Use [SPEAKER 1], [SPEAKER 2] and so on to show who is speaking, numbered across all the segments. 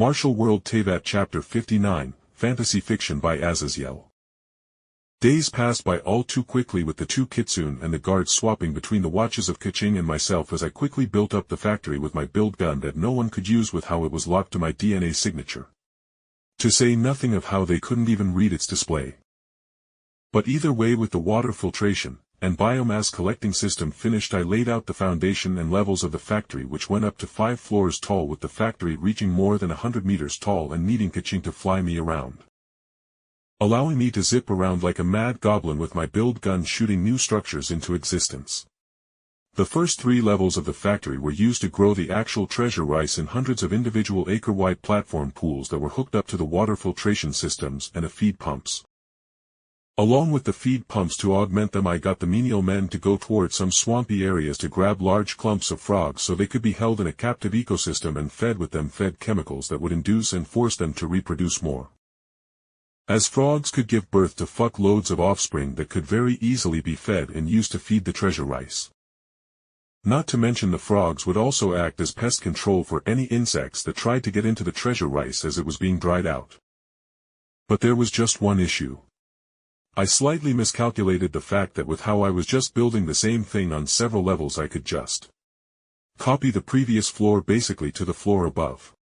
[SPEAKER 1] Martial World Teyvat Chapter 59, Fantasy Fiction by Azazyel. Days passed by all too quickly with the two kitsune and the guards swapping between the watches of Keqing and myself as I quickly built up the factory with my build gun that no one could use with how it was locked to my DNA signature. To say nothing of how they couldn't even read its display. But either way, with the water filtration and biomass collecting system finished, I laid out the foundation and levels of the factory, which went up to 5 floors tall, with the factory reaching more than 100 meters tall and needing Keqing to fly me around, allowing me to zip around like a mad goblin with my build gun shooting new structures into existence. The first 3 levels of the factory were used to grow the actual treasure rice in hundreds of individual acre-wide platform pools that were hooked up to the water filtration systems and the feed pumps. Along with the feed pumps to augment them, I got the menial men to go toward some swampy areas to grab large clumps of frogs so they could be held in a captive ecosystem and fed with them chemicals that would induce and force them to reproduce more, as frogs could give birth to loads of offspring that could very easily be fed and used to feed the treasure rice. Not to mention the frogs would also act as pest control for any insects that tried to get into the treasure rice as it was being dried out. But there was just one issue. I slightly miscalculated the fact that with how I was just building the same thing on several levels, I could just copy the previous floor basically to the floor above.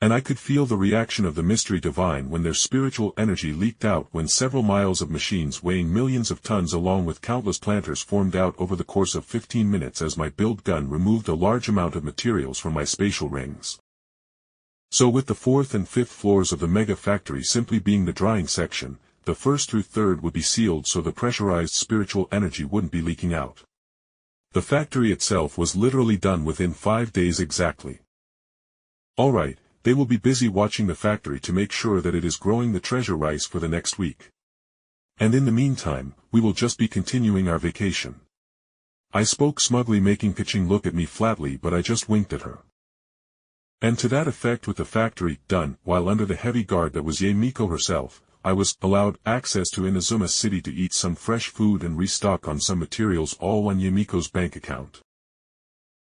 [SPEAKER 1] And I could feel the reaction of the mystery divine when their spiritual energy leaked out when several miles of machines weighing millions of tons along with countless planters formed out over the course of 15 minutes as my build gun removed a large amount of materials from my spatial rings. So with the 4th and 5th floors of the mega factory simply being the drying section, the 1st through 3rd would be sealed so the pressurized spiritual energy wouldn't be leaking out. The factory itself was literally done within 5 days exactly. Alright, they will be busy watching the factory to make sure that it is growing the treasure rice for the next week. And in the meantime, we will just be continuing our vacation. I spoke smugly, making Keqing look at me flatly, but I just winked at her. And to that effect, with the factory done, while under the heavy guard that was Miko herself, I was allowed access to Inazuma City to eat some fresh food and restock on some materials, all on Miko's bank account.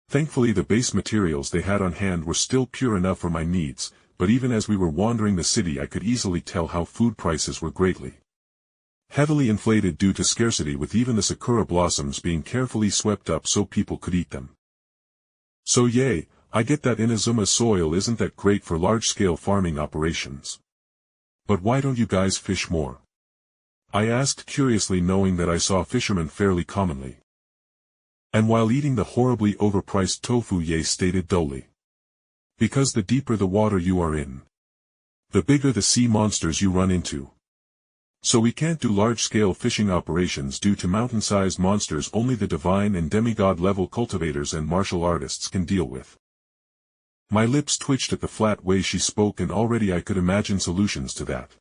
[SPEAKER 1] Thankfully the base materials they had on hand were still pure enough for my needs, but even as we were wandering the city I could easily tell how food prices were greatly heavily inflated due to scarcity, with even the sakura blossoms being carefully swept up so people could eat them. So yay, I get that Inazuma soil isn't that great for large-scale farming operations. But why don't you guys fish more? I asked curiously, knowing that I saw fishermen fairly commonly. And while eating the horribly overpriced tofu, Ye stated dully. Because the deeper the water you are in, the bigger the sea monsters you run into. So we can't do large-scale fishing operations due to mountain-sized monsters only the divine and demigod-level cultivators and martial artists can deal with. My lips twitched at the flat way she spoke, and already I could imagine solutions to that.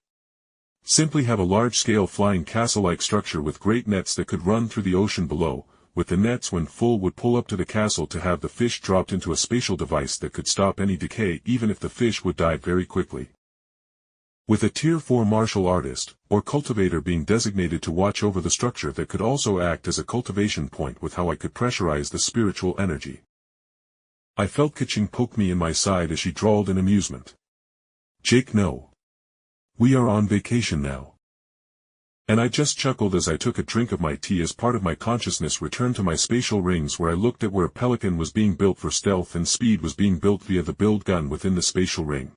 [SPEAKER 1] Simply have a large-scale flying castle-like structure with great nets that could run through the ocean below, with the nets when full would pull up to the castle to have the fish dropped into a spatial device that could stop any decay even if the fish would die very quickly. With a Tier 4 martial artist, or cultivator being designated to watch over the structure that could also act as a cultivation point with how I could pressurize the spiritual energy. I felt Keqing poke me in my side as she drawled in amusement. Jake, no. We are on vacation now. And I just chuckled as I took a drink of my tea as part of my consciousness returned to my spatial rings, where I looked at where a pelican was being built for stealth and speed was being built via the build gun within the spatial ring.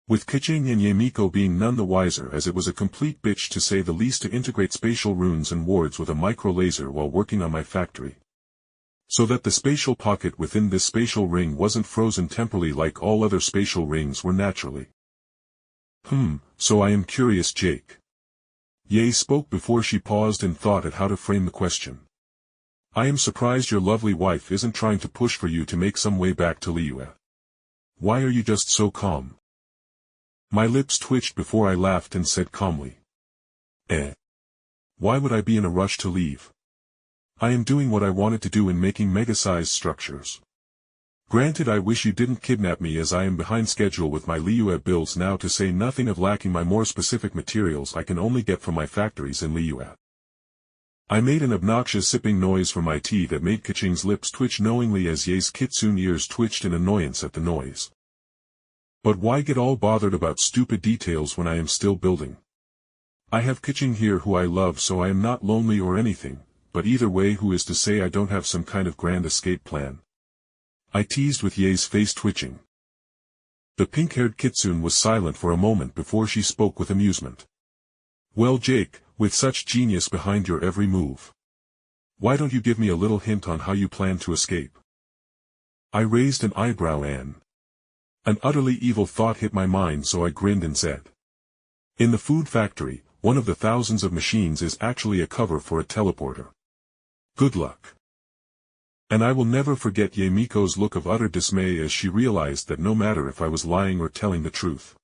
[SPEAKER 1] With Keqing and Miko being none the wiser, as it was a complete bitch to say the least to integrate spatial runes and wards with a micro laser while working on my factory, so that the spatial pocket within this spatial ring wasn't frozen temporally like all other spatial rings were naturally. So I am curious, Jake. Ye spoke before she paused and thought at how to frame the question. I am surprised your lovely wife isn't trying to push for you to make some way back to Liyue. Why are you just so calm? My lips twitched before I laughed and said calmly. Why would I be in a rush to leave? I am doing what I wanted to do in making mega-sized structures. Granted, I wish you didn't kidnap me, as I am behind schedule with my Liyue builds now, to say nothing of lacking my more specific materials I can only get from my factories in Liyue. I made an obnoxious sipping noise from my tea that made Keqing's lips twitch knowingly as Ye's kitsune ears twitched in annoyance at the noise. But why get all bothered about stupid details when I am still building? I have Keqing here who I love, so I am not lonely or anything, but either way, who is to say I don't have some kind of grand escape plan? I teased, with Ye's face twitching. The pink-haired kitsune was silent for a moment before she spoke with amusement. Well, Jake, with such genius behind your every move, why don't you give me a little hint on how you plan to escape? I raised an eyebrow and an utterly evil thought hit my mind, so I grinned and said, in the food factory, one of the thousands of machines is actually a cover for a teleporter. Good luck. And I will never forget Ye Miko's look of utter dismay as she realized that no matter if I was lying or telling the truth,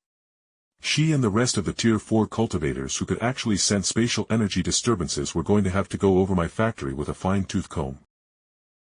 [SPEAKER 1] she and the rest of the Tier 4 cultivators who could actually sense spatial energy disturbances were going to have to go over my factory with a fine-tooth comb.